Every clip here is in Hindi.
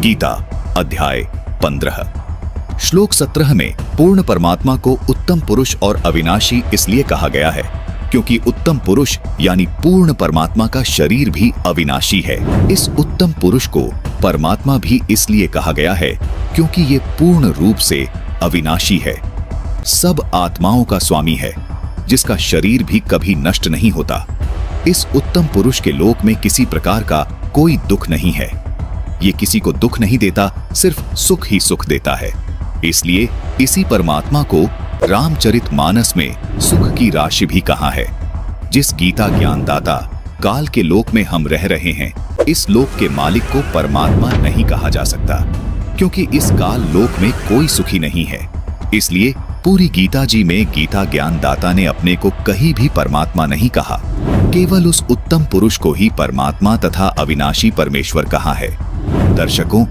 गीता अध्याय 15 श्लोक 17 में पूर्ण परमात्मा को उत्तम पुरुष और अविनाशी इसलिए कहा गया है क्योंकि उत्तम पुरुष यानी पूर्ण परमात्मा का शरीर भी अविनाशी है। इस उत्तम पुरुष को परमात्मा भी इसलिए कहा गया है क्योंकि ये पूर्ण रूप से अविनाशी है, सब आत्माओं का स्वामी है, जिसका शरीर भी कभी नष्ट नहीं होता। इस उत्तम पुरुष के लोक में किसी प्रकार का कोई दुख नहीं है। ये किसी को दुख नहीं देता, सिर्फ सुख ही सुख देता है। इसलिए इसी परमात्मा को रामचरितमानस में सुख की राशि भी कहा है। जिस गीता ज्ञानदाता काल के लोक में हम रह रहे हैं, इस लोक के मालिक को परमात्मा नहीं कहा जा सकता, क्योंकि इस काल लोक में कोई सुखी नहीं है। इसलिए पूरी गीता जी में गीता ज्ञानदाता ने अपने को कहीं भी परमात्मा नहीं कहा, केवल उस उत्तम पुरुष को ही परमात्मा तथा अविनाशी परमेश्वर कहा है। दर्शकों,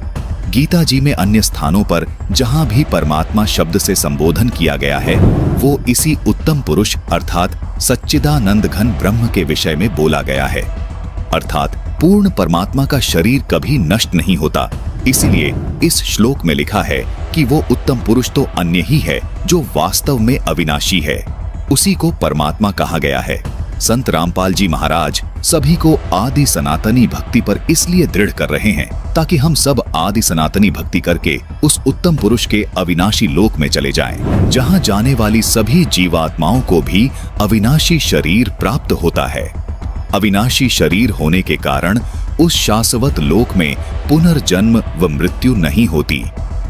गीता जी में अन्य स्थानों पर जहां भी परमात्मा शब्द से संबोधन किया गया है, वो इसी उत्तम पुरुष अर्थात सच्चिदानंद घन ब्रह्म के विषय में बोला गया है। अर्थात पूर्ण परमात्मा का शरीर कभी नष्ट नहीं होता। इसीलिए इस श्लोक में लिखा है कि वो उत्तम पुरुष तो अन्य ही है जो वास्तव में अविनाशी है, उसी को परमात्मा कहा गया है। संत रामपाल जी महाराज सभी को आदि सनातनी भक्ति पर इसलिए दृढ़ कर रहे हैं ताकि हम सब आदि सनातनी भक्ति करके उस उत्तम पुरुष के अविनाशी लोक में चले जाएं, जहां जाने वाली सभी जीवात्माओं को भी अविनाशी शरीर प्राप्त होता है। अविनाशी शरीर होने के कारण उस शाश्वत लोक में पुनर्जन्म व मृत्यु नहीं होती,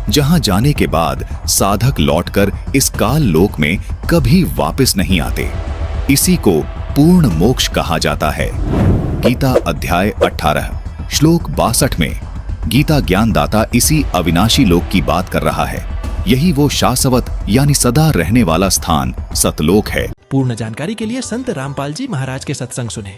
जहां जाने के बाद साधक लौटकर इस काल लोक में कभी वापस नहीं आते। इसी को पूर्ण मोक्ष कहा जाता है। गीता अध्याय 18 श्लोक 62 में गीता ज्ञानदाता इसी अविनाशी लोक की बात कर रहा है। यही वो शाश्वत यानी सदा रहने वाला स्थान सतलोक है। पूर्ण जानकारी के लिए संत रामपाल जी महाराज के सत्संग सुने।